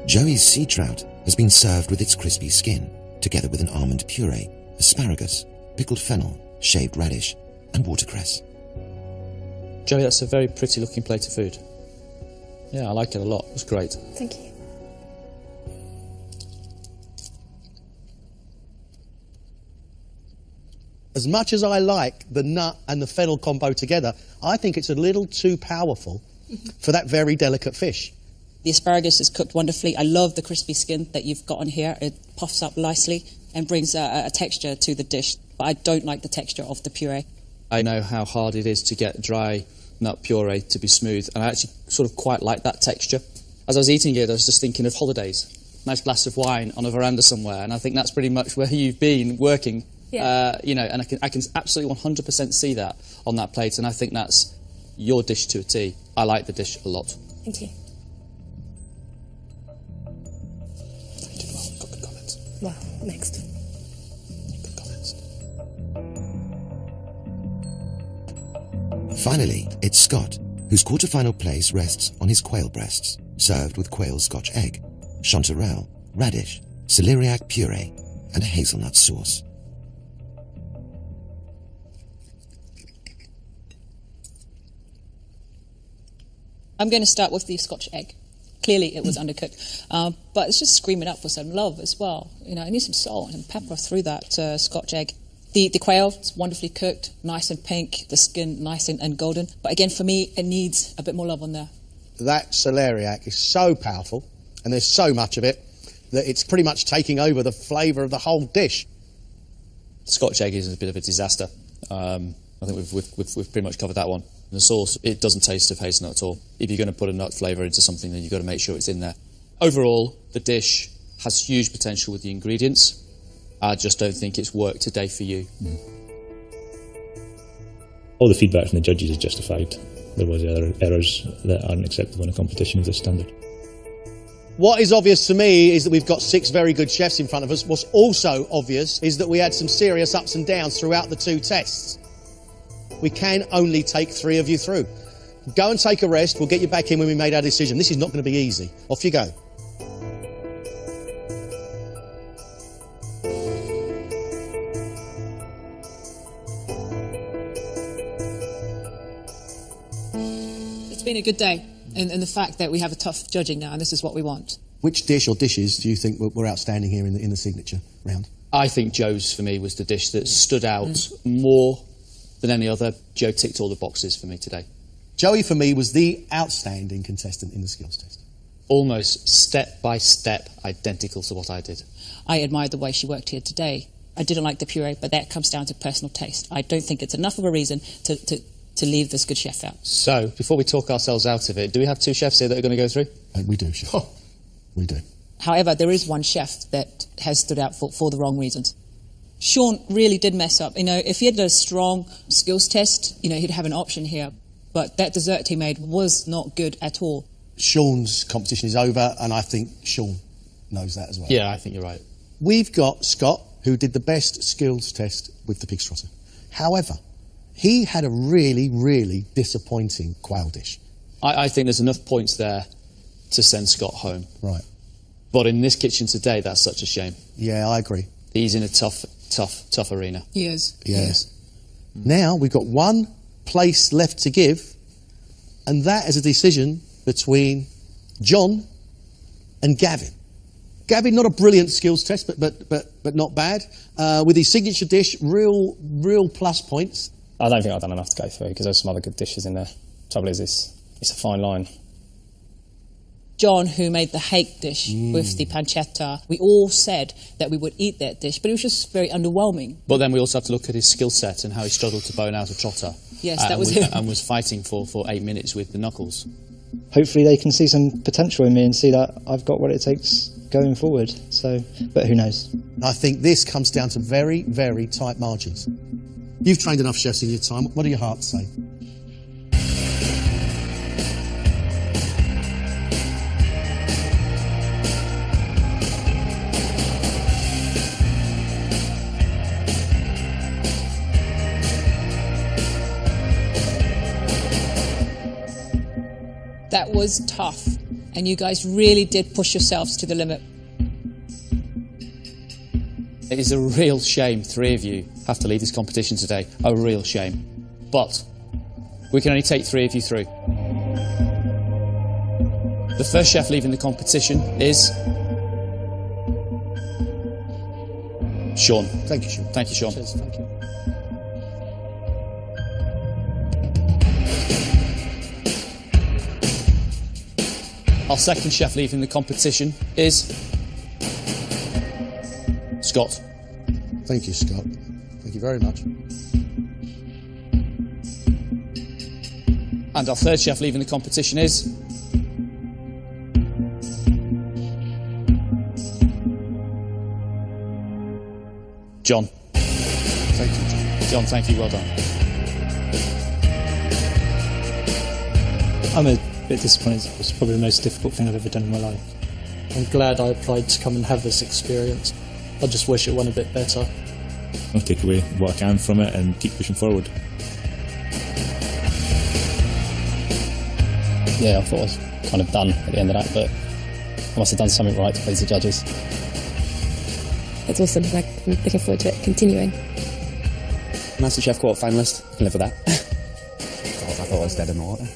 Joey's sea trout has been served with its crispy skin, together with an almond puree, asparagus, pickled fennel, shaved radish, and watercress. Joey, that's a very pretty looking plate of food. Yeah, I like it a lot. It was great. Thank you. As much as I like the nut and the fennel combo together, I think it's a little too powerful for that very delicate fish. The asparagus is cooked wonderfully. I love the crispy skin that you've got on here. It puffs up nicely and brings a texture to the dish. But I don't like the texture of the puree. I know how hard it is to get dry nut puree to be smooth, and I actually sort of quite like that texture. As I was eating it, I was just thinking of holidays. Nice glass of wine on a veranda somewhere, and I think that's pretty much where you've been working. Yeah. And I can absolutely 100% see that on that plate, and I think that's your dish to a T. I like the dish a lot. Thank you. You did well. Got good comments. Well, next. Good comments. Finally, it's Scott, whose quarter-final place rests on his quail breasts, served with quail Scotch egg, chanterelle, radish, celeriac puree, and a hazelnut sauce. I'm going to start with the Scotch egg. Clearly it was undercooked, but it's just screaming up for some love as well. You know, I need some salt and pepper through that Scotch egg. The quail is wonderfully cooked, nice and pink, the skin nice and golden. But again, for me, it needs a bit more love on there. That celeriac is so powerful, and there's so much of it, that it's pretty much taking over the flavour of the whole dish. Scotch egg is a bit of a disaster. I think we've pretty much covered that one. The sauce, it doesn't taste of hazelnut at all. If you're going to put a nut flavour into something, then you've got to make sure it's in there. Overall, the dish has huge potential with the ingredients. I just don't think it's worked today for you. All the feedback from the judges is justified. There was errors that aren't acceptable in a competition of this standard. What is obvious to me is that we've got 6 very good chefs in front of us. What's also obvious is that we had some serious ups and downs throughout the 2 tests. We can only take 3 of you through. Go and take a rest. We'll get you back in when we made our decision. This is not going to be easy. Off you go. It's been a good day, and the fact that we have a tough judging now, and this is what we want. Which dish or dishes do you think were outstanding here in the signature round? I think Joe's, for me, was the dish that stood out more than any other. Joe ticked all the boxes for me today. Joey, for me, was the outstanding contestant in the skills test. Almost step by step identical to what I did. I admired the way she worked here today. I didn't like the puree, but that comes down to personal taste. I don't think it's enough of a reason to leave this good chef out. So, before we talk ourselves out of it, do we have 2 chefs here that are going to go through? We do, Chef. Oh. We do. However, there is one chef that has stood out for the wrong reasons. Sean really did mess up. You know, if he had a strong skills test, you know, he'd have an option here. But that dessert he made was not good at all. Sean's competition is over, and I think Sean knows that as well. Yeah, I think you're right. We've got Scott, who did the best skills test with the pig's trotter. However, he had a really, really disappointing quail dish. I think there's enough points there to send Scott home. Right. But in this kitchen today, that's such a shame. Yeah, I agree. He's in a tough arena. He is. Yes. Now we've got 1 place left to give, and that is a decision between John and Gavin. Gavin, not a brilliant skills test, but not bad. With his signature dish, real plus points. I don't think I've done enough to go through because there's some other good dishes in there. Trouble is, it's a fine line. John, who made the hake dish with the pancetta, we all said that we would eat that dish, but it was just very underwhelming. But then we also have to look at his skill set and how he struggled to bone out a trotter. Yes, that was him. And was fighting for 8 minutes with the knuckles. Hopefully they can see some potential in me and see that I've got what it takes going forward. So, but who knows? I think this comes down to very, very tight margins. You've trained enough chefs in your time. What do your hearts say? That was tough, and you guys really did push yourselves to the limit. It is a real shame 3 of you have to leave this competition today. A real shame. But we can only take 3 of you through. The first chef leaving the competition is Sean. Thank you, Sean. Thank you, Sean. Cheers, thank you. Our second chef leaving the competition is Scott. Thank you, Scott. Thank you very much. And our third chef leaving the competition is John. Thank you, John. John, thank you. Well done. I'm a bit disappointed. It's probably the most difficult thing I've ever done in my life. I'm glad I applied to come and have this experience. I just wish it went a bit better. I'll take away what I can from it and keep pushing forward. Yeah, I thought I was kind of done at the end of that, but I must have done something right to please the judges. It's awesome. Like, I'm looking forward to it continuing. Masterchef quarter finalist. I can live with that. I thought I was dead in the water.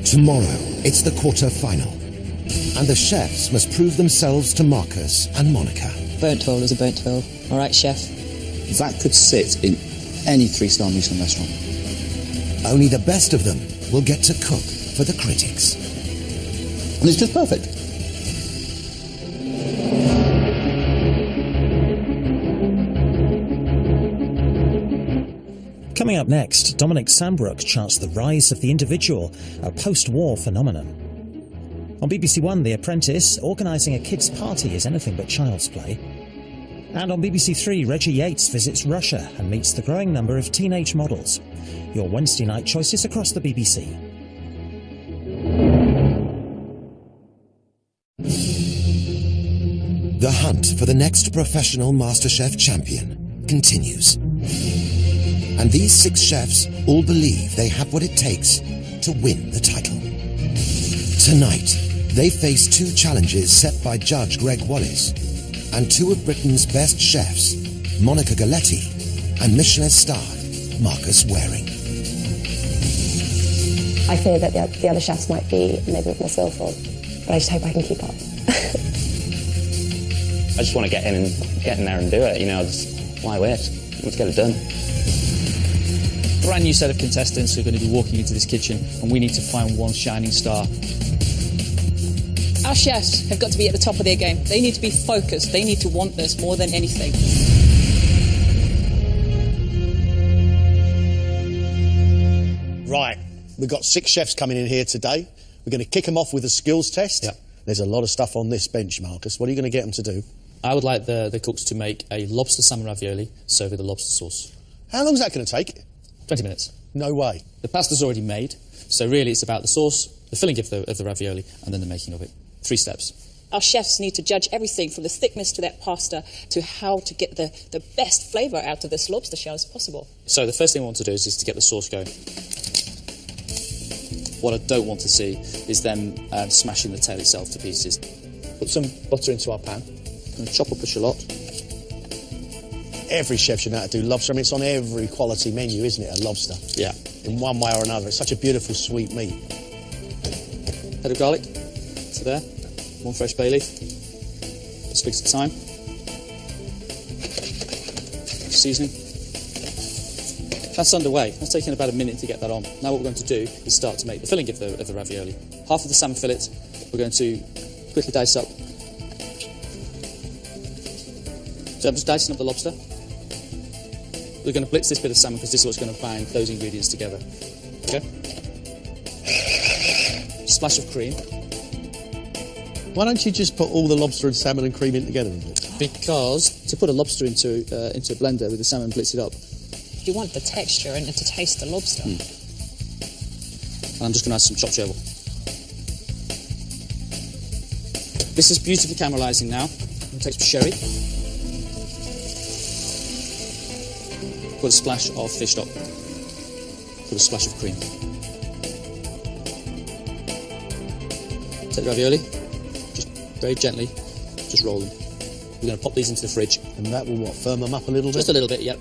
Tomorrow, it's the quarter-final, and the chefs must prove themselves to Marcus and Monica. Burnt toil is a burnt toil. All right, chef? That could sit in any 3-star Michelin restaurant. Only the best of them will get to cook for the critics. And it's just perfect. Coming up next, Dominic Sambrook charts the rise of the individual, a post-war phenomenon. On BBC One, The Apprentice, organising a kids' party is anything but child's play. And on BBC Three, Reggie Yates visits Russia and meets the growing number of teenage models. Your Wednesday night choices across the BBC. The hunt for the next professional MasterChef champion continues. And these 6 chefs all believe they have what it takes to win the title. Tonight, they face 2 challenges set by Judge Greg Wallace and 2 of Britain's best chefs, Monica Galetti and Michelin-starred Marcus Waring. I fear that the other chefs might be maybe more skillful, but I just hope I can keep up. I just want to get in there and do it, you know, why wait? Let's get it done. Brand new set of contestants who are going to be walking into this kitchen, and we need to find one shining star. Our chefs have got to be at the top of their game. They need to be focused. They need to want this more than anything. Right, we've got 6 chefs coming in here today. We're going to kick them off with a skills test. Yep. There's a lot of stuff on this bench, Marcus. What are you going to get them to do? I would like the cooks to make a lobster salmon ravioli served with a lobster sauce. How long is that going to take? 20 minutes. No way. The pasta's already made, so really it's about the sauce, the filling of the ravioli, and then the making of it. 3 steps. Our chefs need to judge everything from the thickness to that pasta to how to get the best flavour out of this lobster shell as possible. So the first thing I want to do is to get the sauce going. What I don't want to see is them smashing the tail itself to pieces. Put some butter into our pan and chop up a shallot. Every chef should know how to do lobster. I mean, it's on every quality menu, isn't it, a lobster? Yeah. In one way or another. It's such a beautiful, sweet meat. Head of garlic to there. 1 fresh bay leaf. Sprigs of thyme. Seasoning. That's underway. That's taken about a minute to get that on. Now what we're going to do is start to make the filling of the ravioli. Half of the salmon fillet we're going to quickly dice up. So I'm just dicing up the lobster. We're going to blitz this bit of salmon because this is what's going to bind those ingredients together. Okay? Splash of cream. Why don't you just put all the lobster and salmon and cream in together? Because to put a lobster into a blender with the salmon, blitz it up. You want the texture and to taste the lobster. And I'm just going to add some chopped chervil. This is beautifully caramelising now. I'm going to take some sherry. Put a splash of fish stock. Put a splash of cream. Take the ravioli. Just very gently, just roll them. We're going to pop these into the fridge. And that will, what, firm them up a little bit? Just a little bit, yep.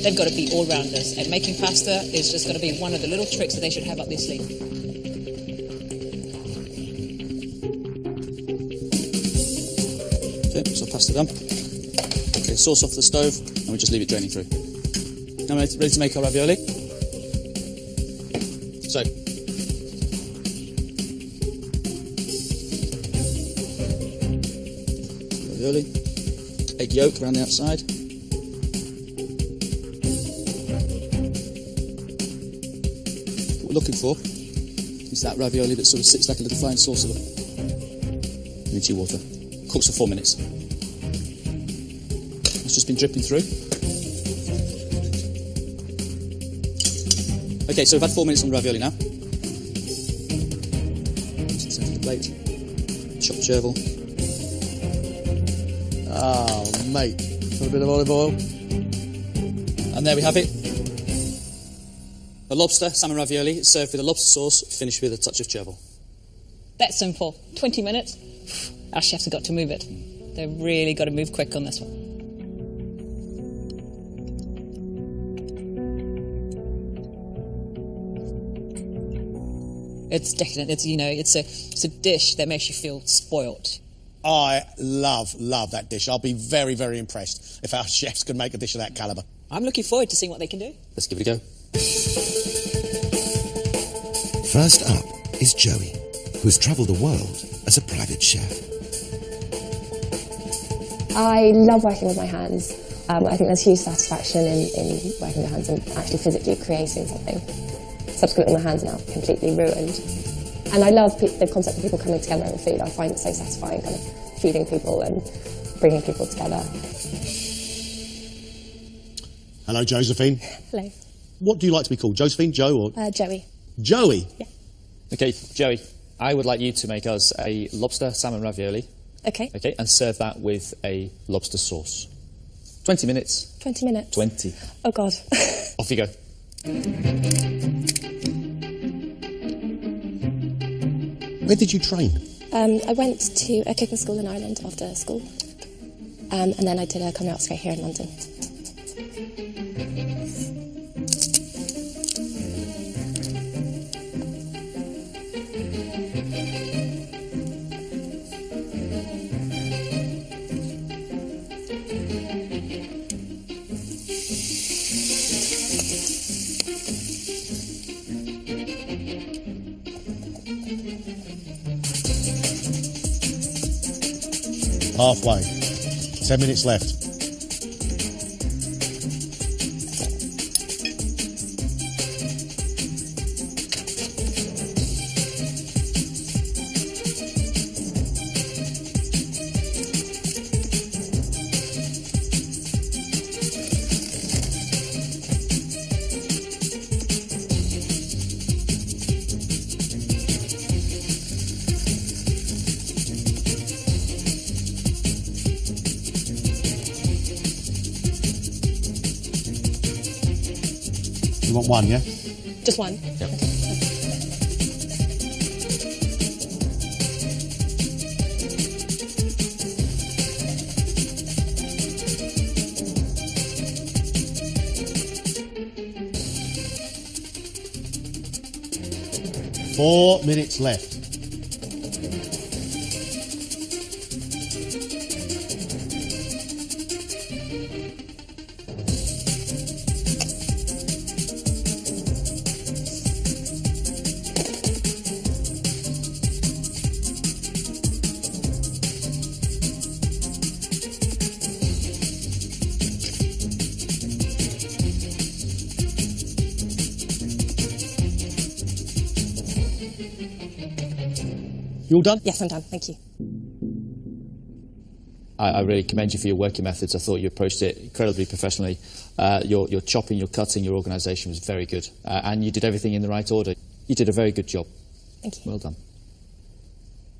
They've got to be all-rounders, and making pasta is just going to be one of the little tricks that they should have up their sleeve. Okay, so pasta done. Okay, sauce off the stove, and we just leave it draining through. Now we're ready to make our ravioli. So, ravioli, egg yolk around the outside. What we're looking for is that ravioli that sort of sits like a little flying saucer. Into your water. Cooks for 4 minutes. It's just been dripping through. Okay, so we've had 4 minutes on the ravioli now. Just set the plate. Chopped chervil. Oh, mate. A bit of olive oil. And there we have it. A lobster salmon ravioli served with a lobster sauce, finished with a touch of chervil. That's simple. 20 minutes. Our chefs have got to move it. They've really got to move quick on this one. It's decadent. It's a dish that makes you feel spoilt. I love that dish. I'll be very, very impressed if our chefs can make a dish of that calibre. I'm looking forward to seeing what they can do. Let's give it a go. First up is Joey, who's travelled the world as a private chef. I love working with my hands. I think there's huge satisfaction in working with hands and actually physically creating something. Subsequently, my hands are now completely ruined. And I love the concept of people coming together over food. I find it so satisfying, kind of feeding people and bringing people together. Hello, Josephine. Hello. What do you like to be called? Josephine, Joe, or...? Joey. Joey? Yeah. Okay, Joey, I would like you to make us a lobster salmon ravioli. Okay. Okay, and serve that with a lobster sauce. 20 minutes. 20 minutes? 20. Oh, God. Off you go. Where did you train? I went to a cooking school in Ireland after school. And then I did a coming out straight here in London. Halfway. 10 minutes left. You want one, yeah? Just one? Yep. Okay. 4 minutes left. You all done? Yes, I'm done. Thank you. I really commend you for your working methods. I thought you approached it incredibly professionally. Your chopping, your cutting, your organisation was very good. And you did everything in the right order. You did a very good job. Thank you. Well done.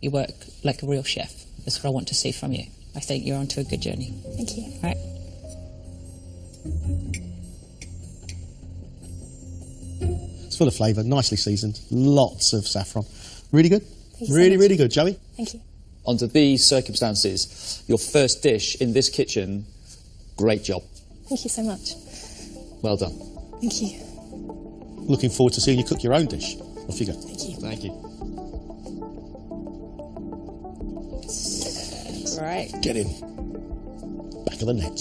You work like a real chef. That's what I want to see from you. I think you're onto a good journey. Thank you. All right. It's full of flavour, nicely seasoned, lots of saffron. Really good. Thank you so Really, much. really good, Joey. Thank you. Under these circumstances, your first dish in this kitchen, great job. Thank you so much. Well done. Thank you. Looking forward to seeing you cook your own dish. Off you go. Thank you. Thank you. Right. Get in. Back of the net.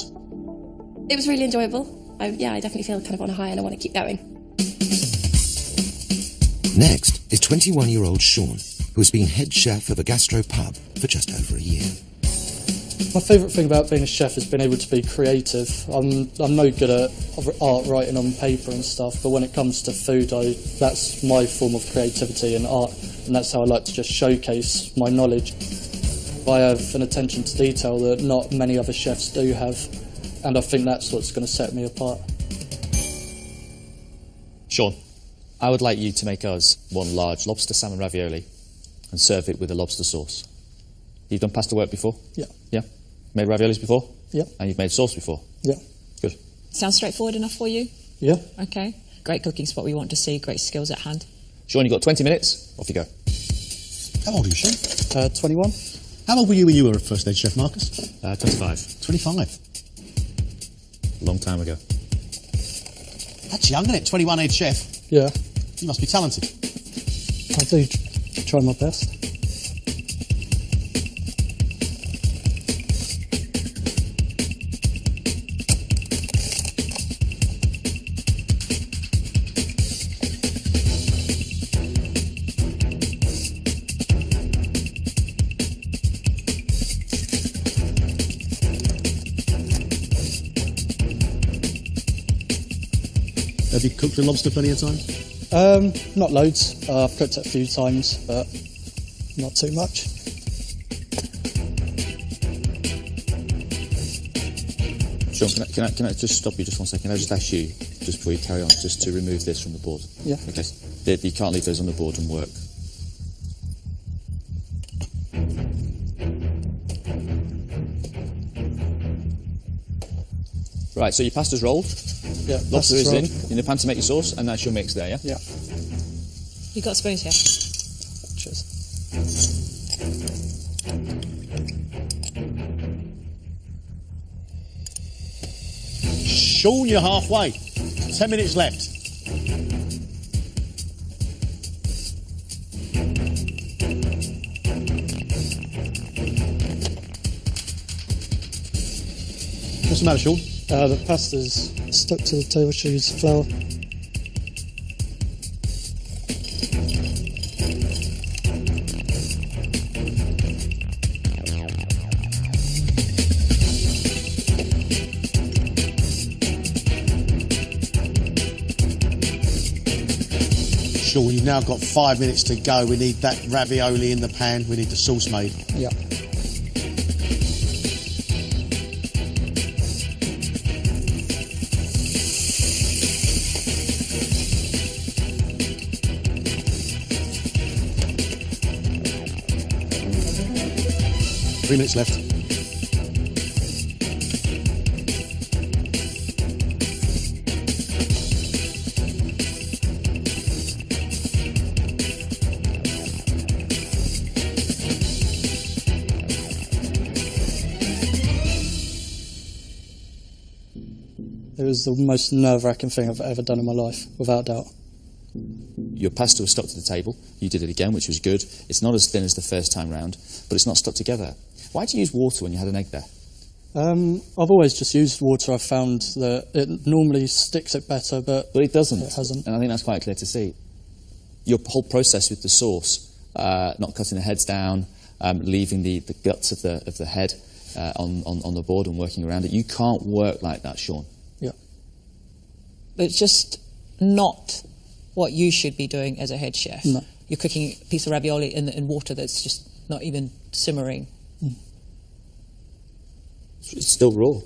It was really enjoyable. I definitely feel kind of on a high and I want to keep going. Next is 21-year-old Sean, who's been head chef of a gastro pub for just over a year. My favourite thing about being a chef is being able to be creative. I'm no good at art writing on paper and stuff, but when it comes to food, that's my form of creativity and art, and that's how I like to just showcase my knowledge. I have an attention to detail that not many other chefs do have, and I think that's what's going to set me apart. Sean, I would like you to make us one large lobster salmon ravioli and serve it with a lobster sauce. You've done pasta work before? Yeah. Yeah? Made raviolis before? Yeah. And you've made sauce before? Yeah. Good. Sounds straightforward enough for you? Yeah. Okay. Great cooking's what we want to see. Great skills at hand. Sean, you've got 20 minutes. Off you go. How old are you, Sean? 21. How old were you when you were a first head chef, Marcus? 25. 25. Long time ago. That's young, isn't it? 21 head chef. Yeah. You must be talented. I do try my best. Have you cooked a lobster plenty of times? Not loads. I've cooked it a few times, but not too much. Sean, can I just stop you just 1 second? I'll just ask you, just before you carry on, just to remove this from the board. Yeah. Okay. You can't leave those on the board and work. Right, so your pasta's rolled. Yeah. Lobster is rolled. in the pan to make your sauce, and that's your mix there, yeah? Yeah. You got spoons here? Cheers. Sean, you're halfway. 10 minutes left. What's the matter, Sean? The pasta's stuck to the table. Should use flour. Sean, you've now got 5 minutes to go. We need that ravioli in the pan. We need the sauce made. Yeah. Three minutes left. It was the most nerve-wracking thing I've ever done in my life, without doubt. Your pasta was stuck to the table. You did it again, which was good. It's not as thin as the first time round, but it's not stuck together. Why did you use water when you had an egg there? I've always just used water. I've found that it normally sticks it better, but it doesn't. It hasn't. And I think that's quite clear to see. Your whole process with the sauce, not cutting the heads down, leaving the guts of the head on the board and working around it. You can't work like that, Sean. Yeah. But it's just not what you should be doing as a head chef. No. You're cooking a piece of ravioli in water that's just not even simmering. It's still raw.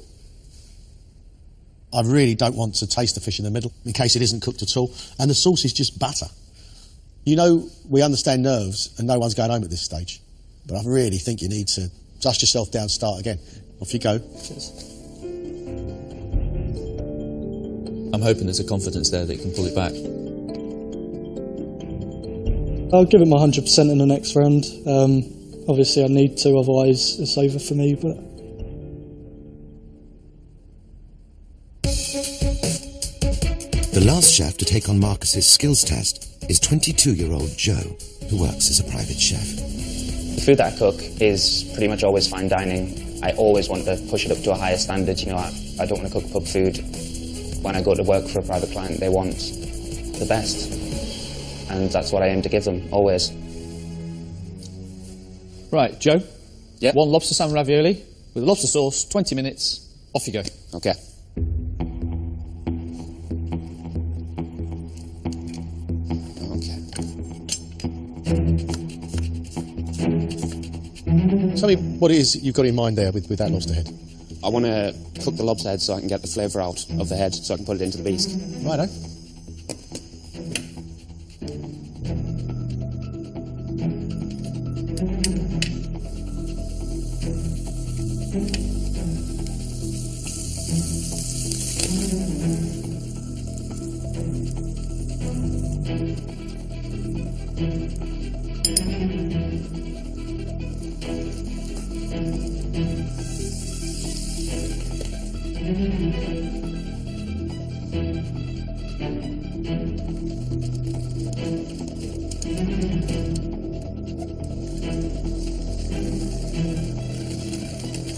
I really don't want to taste the fish in the middle, in case it isn't cooked at all. And the sauce is just butter. You know, we understand nerves, and no one's going home at this stage. But I really think you need to dust yourself down, start again. Off you go. Cheers. I'm hoping there's a confidence there that you can pull it back. I'll give it my 100% in the next round. Obviously I need to, otherwise it's over for me, but... The last chef to take on Marcus's skills test is 22-year-old Joe, who works as a private chef. The food that I cook is pretty much always fine dining. I always want to push it up to a higher standard. You know, I don't want to cook pub food. When I go to work for a private client, they want the best. And that's what I aim to give them, always. Right, Joe? Yeah? 1 lobster salmon ravioli with lobster sauce, 20 minutes, off you go. Okay. Tell me what it is you've got in mind there with that lobster head. I want to cook the lobster head so I can get the flavour out of the head so I can put it into the beast. Righto.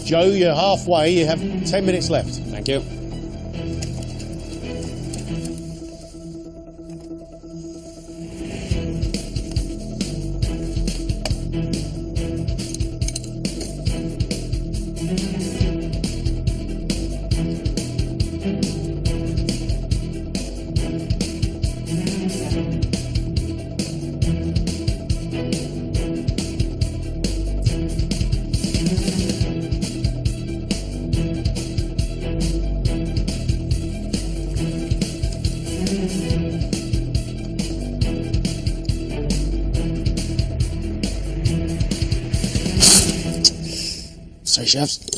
Joe, you're halfway. You have 10 minutes left. Thank you. So, chefs.